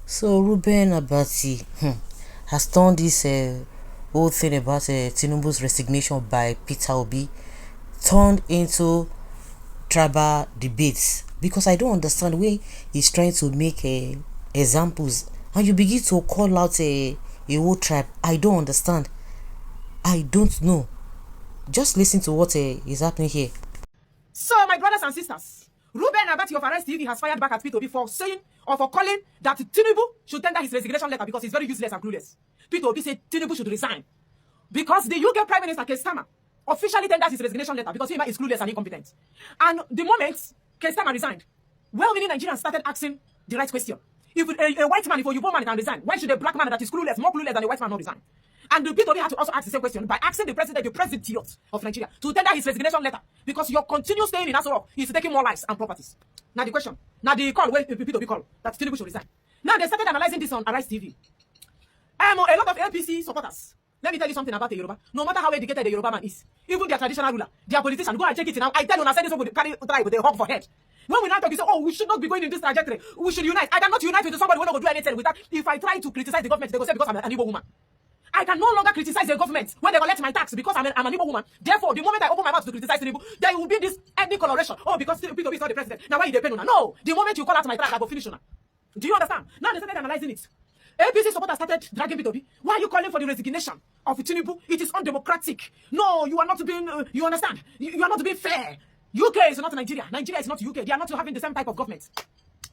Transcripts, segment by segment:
So Reuben Abati has turned this whole thing about Tinubu's resignation by Peter Obi turned into tribal debates, because I don't understand where he's trying to make examples and you begin to call out a whole tribe. I don't understand. I don't know. Just listen to what is happening here. So, my brothers and sisters, Reuben Abati of Arrest TV has fired back at P2B for saying or for calling that Tinubu should tender his resignation letter because he's very useless and clueless. P2B said Tinubu should resign because the UK Prime Minister Keir Starmer officially tendered his resignation letter because he is clueless and incompetent. And the moment Keir Starmer resigned, well-meaning Nigerians started asking the right question. If a white man, if a Yoruba man can resign, why should a black man that is clueless, more clueless than a white man, not resign? And the P2B had to also ask the same question by asking the president of Nigeria, to tender his resignation letter because your continuous staying in Aso Rock is taking more lives and properties. Now the question, now the call, where P2B call that Tinubu should resign. Now they started analyzing this on Arise TV. A lot of LPC supporters. Let me tell you something about the Yoruba. No matter how educated the Yoruba man is, even their traditional ruler, their politician, go and check it now. I tell you, I said this one would carry tribe with a hog for head. When we now talk, you say, oh, we should not be going in this trajectory. We should unite. I cannot unite with somebody who will not do anything with that. If I try to criticize the government, they will say because I'm an Igbo woman. I can no longer criticize the government when they collect my tax because I'm an Igbo woman. Therefore, the moment I open my mouth to criticize Tinubu, there will be this ethnic coloration. Oh, because P2B is not the president. Now why you depend on her? No. The moment you call out my tax, I will finish on her. Do you understand? Now they started analyzing it. APC supporters started dragging P2B. Why are you calling for the resignation of Tinubu? It is undemocratic. No, you are not being, you understand? You are not being fair. UK is not Nigeria. Nigeria is not UK. They are not having the same type of government.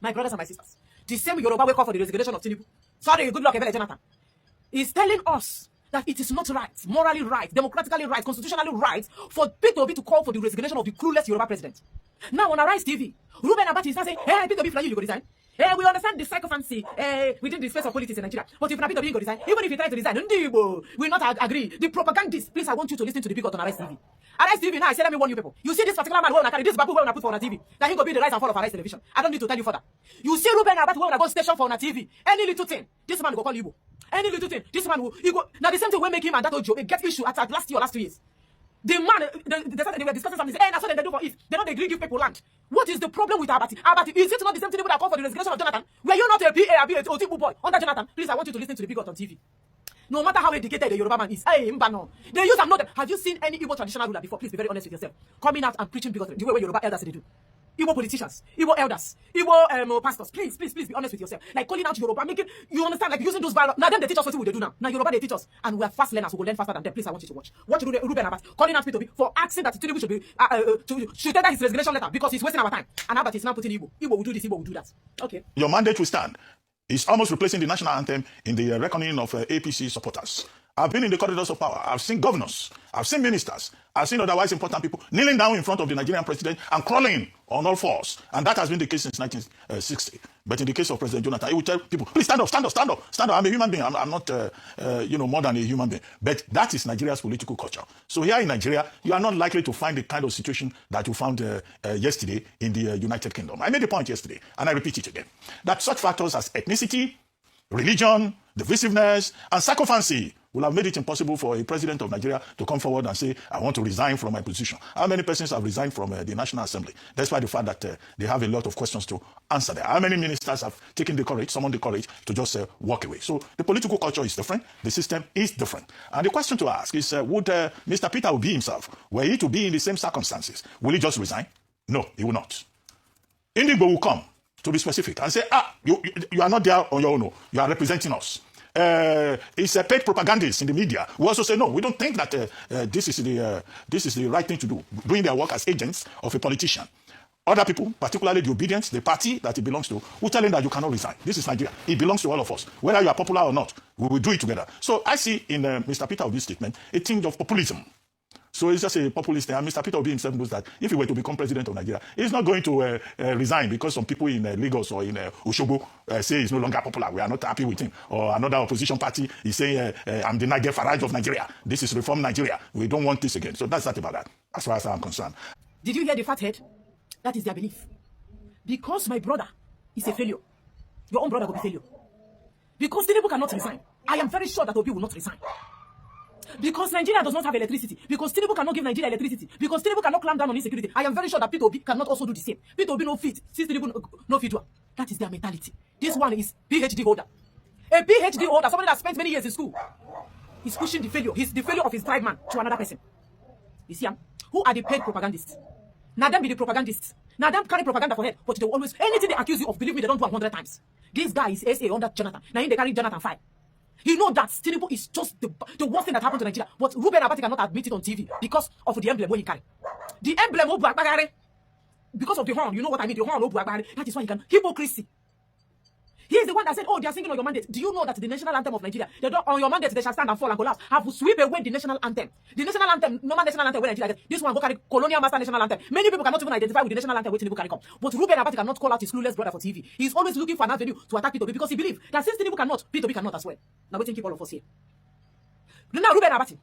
My brothers and my sisters. The same Yoruba will call for the resignation of Tinubu. Sorry, good luck, Ebele Jonathan. Is telling us that it is not right, morally right, democratically right, constitutionally right for P2B to call for the resignation of the clueless Yoruba president. Now on Arise TV, Reuben Abati is now saying, hey, P2B fly you go resign. We understand the psychophancy within the space of politics in Nigeria. But if P2B go resign, even if you try to resign, we not agree. The propagandists, please, I want you to listen to the big on Arise TV. Arise TV now, I said, let me warn you people. You see this particular man who carry this babu who put for on TV, that he go be the rise and fall of Arise television. I don't need to tell you further. You see Reuben Abati who go station for on TV. Any little thing, this man will call you. Any little thing, this man will go. Now the same thing will make him and that Ojo get issue at last year or last 2 years. The man, they were discussing something. Hey, that's what they do for it. They don't agree give people land. What is the problem with Abati? Abati, is it not the same thing that call for the resignation of Jonathan? Were you not a PA, a Otibu boy under Jonathan? Please, I want you to listen to the big on TV. No matter how educated the Yoruba man is, hey, Mbano, they use and know them. Have you seen any Igbo traditional ruler before? Please be very honest with yourself. Coming out and preaching bigotry, the way Yoruba elders they do. Igbo politicians, Igbo elders, Igbo pastors, please be honest with yourself. Like calling out Yoruba, making, you understand, like using those viral. Now them they teach us what they do now. Now Yoruba they teach us, and we are fast learners who will learn faster than them. Please, I want you to watch. Watch Reuben Abati calling out P2B for asking that Tinubu should be should tender his resignation letter because he's wasting our time. And Abati is now putting Igbo. Igbo will do this, Igbo will do that. Okay. Your mandate will stand. It's almost replacing the national anthem in the reckoning of APC supporters. I've been in the corridors of power. I've seen governors. I've seen ministers. I've seen otherwise important people kneeling down in front of the Nigerian president and crawling on all fours. And that has been the case since 1960. But in the case of President Jonathan, he would tell people, please stand up, stand up, stand up, stand up. I'm a human being. I'm not, more than a human being. But that is Nigeria's political culture. So here in Nigeria, you are not likely to find the kind of situation that you found yesterday in the United Kingdom. I made a point yesterday, and I repeat it again, that such factors as ethnicity, religion, divisiveness, and sycophancy will have made it impossible for a president of Nigeria to come forward and say, I want to resign from my position. How many persons have resigned from the National Assembly? Despite the fact that they have a lot of questions to answer there. How many ministers have taken the courage, summoned the courage to just walk away? So the political culture is different. The system is different. And the question to ask is, would Mr. Peter Obi himself, were he to be in the same circumstances, will he just resign? No, he will not. Indigo will come, to be specific, and say, you are not there on your own. You are representing us. It's a paid propagandist in the media. We also say, no, we don't think that this is the right thing to do, doing their work as agents of a politician. Other people, particularly the obedience, the party that he belongs to, will tell him that you cannot resign. This is Nigeria. It belongs to all of us. Whether you are popular or not, we will do it together. So I see in Mr. Peter Obi's statement a tinge of populism. So it's just a populist thing. And Mr. Peter Obi himself knows that if he were to become president of Nigeria, he's not going to resign because some people in Lagos or in Oshobo say he's no longer popular. We are not happy with him. Or another opposition party is saying, I'm the Nigel Farage of Nigeria. This is reform Nigeria. We don't want this again. So that's that about that, as far as I'm concerned. Did you hear the fathead? That is their belief. Because my brother is a failure, your own brother will be failure. Because Tinubu cannot resign. I am very sure that Obi will not resign. Because Nigeria does not have electricity. Because Tinubu cannot give Nigeria electricity. Because Tinubu cannot clamp down on insecurity. I am very sure that P2B cannot also do the same. P2B no fit. Since Tinubu no fit. That is their mentality. This one is PhD holder. A PhD holder, somebody that spent many years in school. He's pushing the failure. He's the failure of his tribe man to another person. You see, who are the paid propagandists? Now them be the propagandists. Now them carry propaganda for head, but they will always, anything they accuse you of, believe me, they don't do 100 times. This guy is SA under Jonathan. Now they carry Jonathan 5. You know that Tinubu is just the worst thing that happened to Nigeria. But Reuben Abati cannot admit it on TV because of the emblem where he carry. The emblem of Buakbagare, because of the horn, you know what I mean, the horn of Buakbagare, that is why he can. Hypocrisy. He is the one that said, oh, they are singing on your mandate. Do you know that the national anthem of Nigeria, they don't, on your mandate, they shall stand and fall and collapse, have sweep away the national anthem. The national anthem, normal national anthem, where Nigeria, this one go carry colonial master national anthem. Many people cannot even identify with the national anthem where Tinubu carry come. But Reuben Abati cannot call out his clueless brother for TV. He is always looking for an avenue to attack P2B because he believes that since Tinubu cannot, P2B cannot as well. Now we keep all of us here. Now Reuben Abati,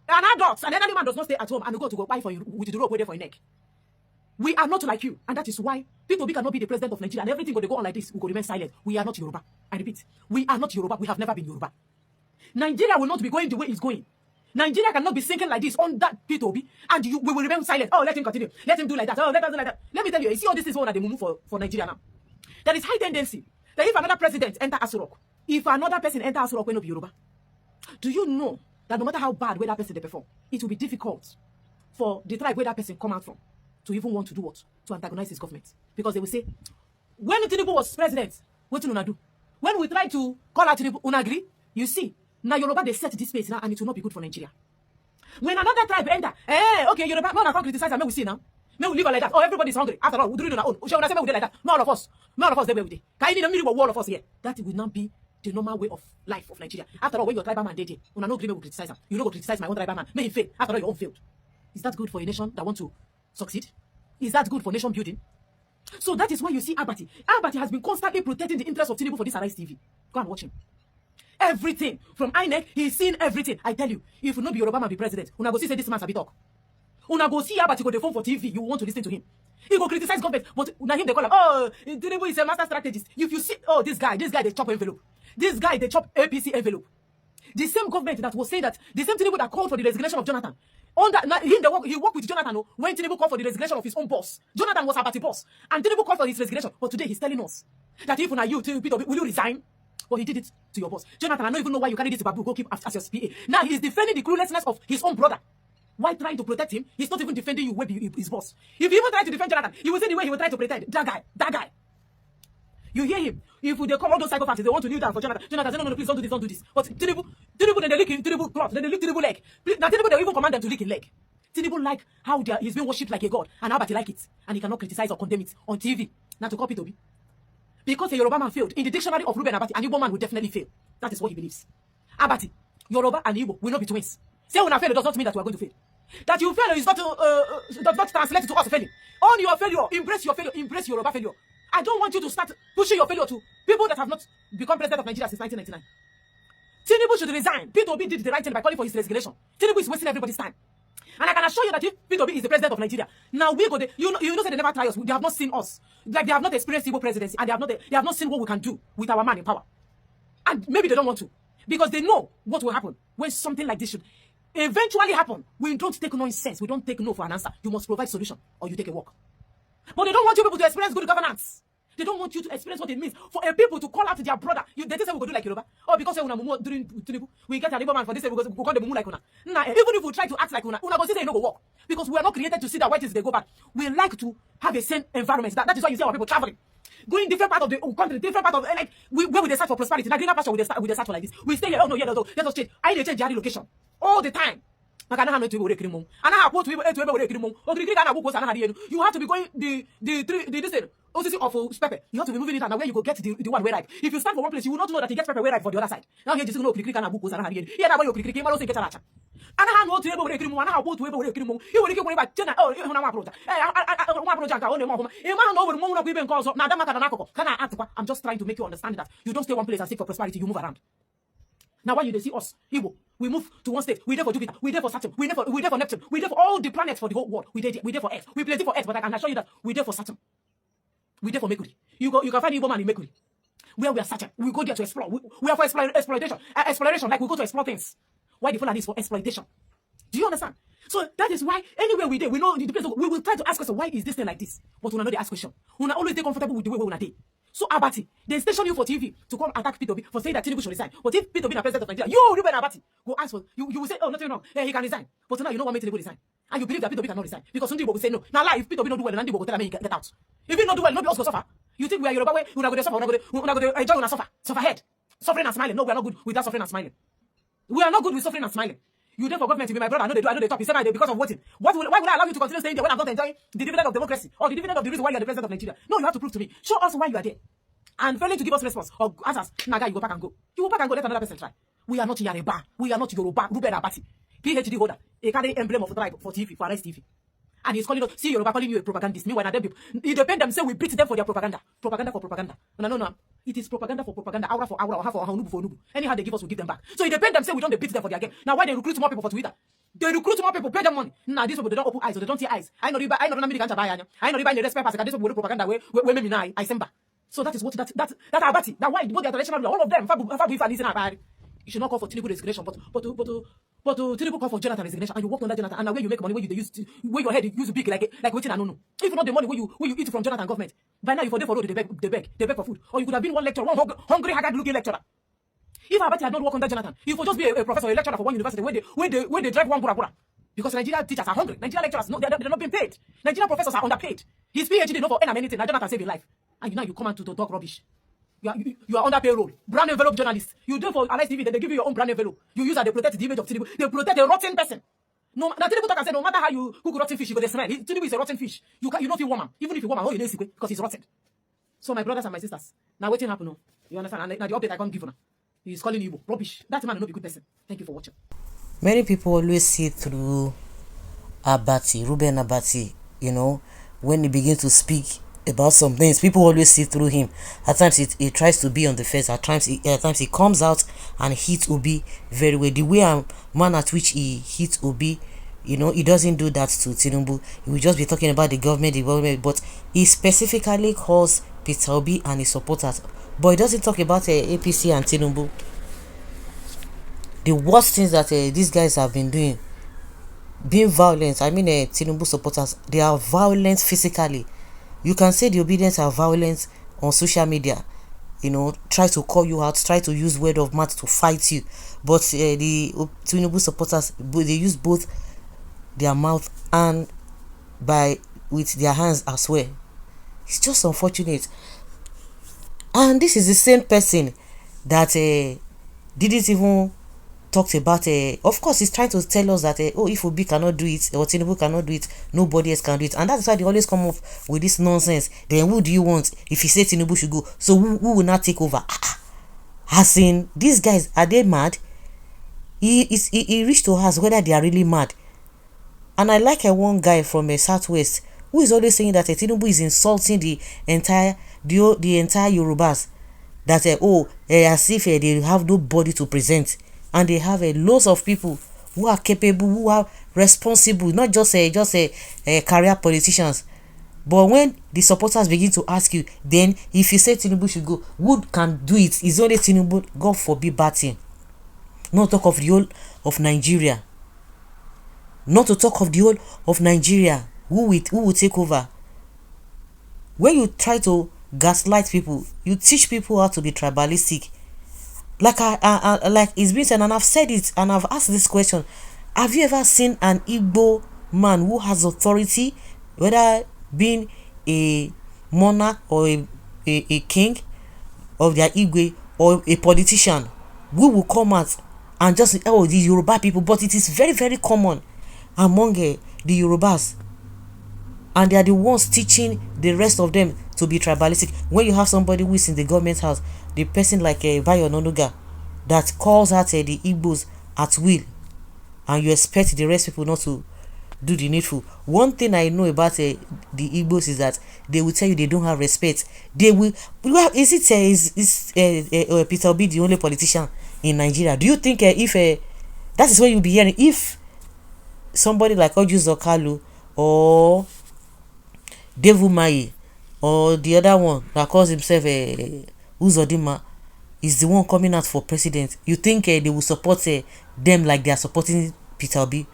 an adult, an elderly man does not stay at home and go buy for you with the rope waiting for your neck. We are not like you, and that is why P2B cannot be the president of Nigeria, and everything will go on like this. We will remain silent. We are not Yoruba. I repeat, we are not Yoruba. We have never been Yoruba. Nigeria will not be going the way it's going. Nigeria cannot be sinking like this on that P2B, and we will remain silent. Oh, let him continue. Let him do like that. Oh, let us do like that. Let me tell you, see all this is all that they move for Nigeria now. There is high tendency that if another president enter Asurok, if another person enter Asurok, will not be Yoruba. Do you know that no matter how bad where that person they perform, it will be difficult for the tribe where that person come out from to even want to do what? To antagonize his government. Because they will say, when Tinubu was president, what did Una do? When we try to call out Tinubu, Una agree? You see, now Yoruba, they set this space now, and it will not be good for Nigeria. When another tribe enter, okay, Yoruba, no, I can't criticize, and may we see now. May we live like that. Oh, everybody's hungry. After all, we do it on our own. Shall we say we do like that? No, all of us. No, all of us, they will be. Can you need a all of us here? That will not be the normal way of life of Nigeria. After all, when your tribal man did, Una no agree, we will criticize him. You don't go criticize my own tribal man. May he fail. After all, your own failed. Is that good for a nation that want to succeed? Is that good for nation building? So that is why you see Abati. Abati has been constantly protecting the interest of Tinubu for this Arise TV. Go and watch him. Everything. From INEC, he's seen everything. I tell you, if you not be Yoruba man be president, una go see say this man sabi talk. Una go see Abati go the phone for TV, you want to listen to him. He go criticize government, but now him they call him, oh, Tinubu is a master strategist. If you see, oh, this guy, they chop envelope. This guy, they chop APC envelope. The same government that was saying that, the same Tinubu that called for the resignation of Jonathan. He worked with Jonathan when Tinubu called for the resignation of his own boss. Jonathan was Abati boss. And Tinubu called for his resignation. But today he's telling us that if you, Tinubu, will you resign? But he did it to your boss. Jonathan, I don't even know why you carry this Babu, go keep as your PA. Now he's defending the cluelessness of his own brother. Why trying to protect him? He's not even defending you when his boss. If you even try to defend Jonathan, you will see the way he will try to pretend. That guy. You hear him. If they come all those psychopaths, they want to kneel down for Jonathan. Jonathan said, no, please don't do this. But Tinubu, then they lick Tinubu cloth, then they lick Tinubu leg. Now Tinubu, they even command them to lick his leg. Tinubu like how he's been worshipped like a god, and Abati like it, and he cannot criticize or condemn it on TV. Now to copy Toby. Because a Yoruba man failed. In the dictionary of Reuben Abati, an Igbo man will definitely fail. That is what he believes. Abati, Yoruba and Igbo will not be twins. Say when I fail, it does not mean that we are going to fail. That you fail is not does not translate to us failing. Own your failure, embrace your failure, embrace Yoruba failure. I don't want you to start pushing your failure to people that have not become president of Nigeria since 1999. Tinubu should resign. P2B did the right thing by calling for his resignation. Tinubu is wasting everybody's time. And I can assure you that if P2B is the president of Nigeria, now we go there. You know say they never try us. They have not seen us. Like they have not experienced Igbo presidency, and they have not seen what we can do with our man in power. And maybe they don't want to. Because they know what will happen when something like this should eventually happen. We don't take nonsense. We don't take no for an answer. You must provide solution or you take a walk. But they don't want you people to experience good governance. They don't want you to experience what it means for a people to call out their brother. They say we go do like Yoruba. Oh, because we mumu during Tinubu, we get an Igbo man for this, we go call the mumu like Una. Nah, even if we try to act like Una go say no go walk. Because we are not created to see that white is they go back. We like to have a same environment. That is why you see our people traveling. Going different part of the country, different part of like where we search for prosperity. Now greener pasture we search for like this. We stay here. Oh no, yeah, let us change. I change the location all the time. You have to be going the of pepper. You have to be moving it and where you go get the one way ripe. If you stand for one place, you will not know that you get pepper way ripe for the other side. Now here just no click and book and here. Here that way you click and get a racha. And I know to able to one how to able to you will go back to oh you have one project. One project only more. A man over moon of women calls up. Now I'm just trying to make you understand that you don't stay one place and seek for prosperity, you move around. Now when you see us, Igbo, we move to one state. We there for Jupiter. We there for Saturn. We there for Neptune. We there for all the planets for the whole world. We there for Earth. We play for Earth, but I can assure you that we there for Saturn. We there for Mercury. You can find Igbo man in Mercury. Where we are searching. We go there to explore. We are for exploration. Like we go to explore things. Why the Fulani is for exploitation. Do you understand? So that is why anywhere we do, we know the place we will try to ask questions. Why is this thing like this? But we know they ask question. We always stay comfortable with the way we are. So Abati, they station you for TV to come attack P2B for saying that Tinubu should resign. But if P2B is president of Nigeria, you Reuben Abati go ask for you will say, oh, nothing wrong. He can resign. But now you know what made Tinubu resign. And you believe that P2B cannot resign. Because some people will say no. Now lie, if P2B don't do well, then people will tell me get out. If he not do well, nobody else will suffer. You think we are Yoruba way, we're not going to suffer, we're not going to enjoy, we're suffer. Suffer head. Suffering and smiling. No, we are not good without suffering and smiling. We are not good with suffering and smiling. You there for government to be my brother. I know they talk. He said because of voting. Why would I allow you to continue staying there when I'm not enjoying the dividend of democracy or the dividend of the reason why you are the president of Nigeria? No, you have to prove to me. Show us why you are there. And failing to give us response or answers, Naga, you go back and go. You go back and go. Let another person try. We are not Yoruba. We are not Yoruba. Reuben Abati, PhD holder, a carry emblem of the tribe for TV, for Arise TV. And he's calling us, see Yoruba calling you a propagandist. Meanwhile, them people, it depends them say we beat them for their propaganda. Propaganda for propaganda. No. It is propaganda for propaganda, aura for aura, or half for nubu for nubu. Anyhow they give us, we give them back. So it depends them say we don't beat them for their game. Now why they recruit more people for Twitter? They recruit more people, pay them money. Now these people they don't open eyes or they don't see eyes. I know me can't buy. I know the respect pass. This people propaganda where me now I send back. So that is what that Abati. That why both the traditional all of them. Fabu if I listen about you should not call for Tinubu resignation, but Tinubu call for Jonathan resignation, and you work under Jonathan, and now where you make money, where you use where your head is big like waiting, I don't know. If not the money where you eat from Jonathan government, by now you for there for road they beg for food, or you could have been one lecturer, one hungry haggard looking lecturer. If Abati had not worked under Jonathan, he would just be a professor, a lecturer for one university where they drive one bura. Because Nigerian teachers are hungry. Nigerian lecturers, no, they're not being paid. Nigerian professors are underpaid. His PhD not for anything. Jonathan save your life, and now you come out to talk rubbish. You are under payroll. Brand envelope journalist. You do for Arise TV, they give you your own brand envelope. You use that, they protect the image of Tinubu. They protect a rotten person. No, now Tinubu can say no matter how you cook rotten fish, you go the smell. Tinubu is a rotten fish. You don't feel warm. Even if you warm, you know because he's rotten. So my brothers and my sisters, now waiting happen. No, you understand? And now the update I can't give now. He's calling you rubbish. That man will not be a good person. Thank you for watching. Many people always see through Abati, Reuben Abati, when he begins to speak about some things, people always see through him. At times he tries to be on the fence, at times he comes out and hits Obi very well. The way and manner at which he hits Obi, he doesn't do that to Tinubu. He will just be talking about the government, but he specifically calls Peter Obi and his supporters, but he doesn't talk about APC and Tinubu. The worst things that these guys have been doing, being violent. I mean, Tinubu supporters, they are violent physically. You can say the obedience are violent on social media, try to call you out, try to use word of mouth to fight you. But the Tinubu supporters, they use both their mouth and with their hands as well. It's just unfortunate. And this is the same person that didn't even talked about of course he's trying to tell us that if Obi cannot do it or Tinubu cannot do it, nobody else can do it, and that's why they always come up with this nonsense. Then who do you want if you say Tinubu should go? So who will not take over? As in, these guys, are they mad? He reached to us whether they are really mad. And I like one guy from Southwest who is always saying that Tinubu is insulting the entire Yorubas, that as if they have nobody to present. And they have loads of people who are capable, who are responsible, not just career politicians. But when the supporters begin to ask you, then if you say Tinubu should go, who can do it? It's only Tinubu. God forbid bad thing. Not talk of the whole of Nigeria. Not to talk of the whole of Nigeria. Who will take over? When you try to gaslight people, you teach people how to be tribalistic. Like like it's been said, and I've said it, and I've asked this question: have you ever seen an Igbo man who has authority, whether being a monarch or a king of their Igwe, or a politician, who will come out and just say, oh, the Yoruba people? But it is very, very common among the Yorubas, and they are the ones teaching the rest of them to be tribalistic. When you have somebody who is in the government house, the person like Bayo Nonuga, that calls out the Igbos at will, and you expect the rest people not to do the needful. One thing I know about the Igbos is that they will tell you they don't have respect. They will. Is Peter Obi the only politician in Nigeria? Do you think if that is what you'll be hearing, if somebody like Oju Zokalu or Devumayi or the other one that calls himself Uzodima, is the one coming out for president, you think they will support them like they are supporting Peter Obi?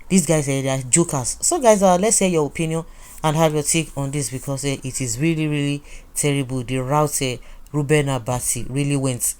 These guys, they are jokers. So guys, let's hear your opinion and have your take on this, because it is really, really terrible the route Reuben Abati really went.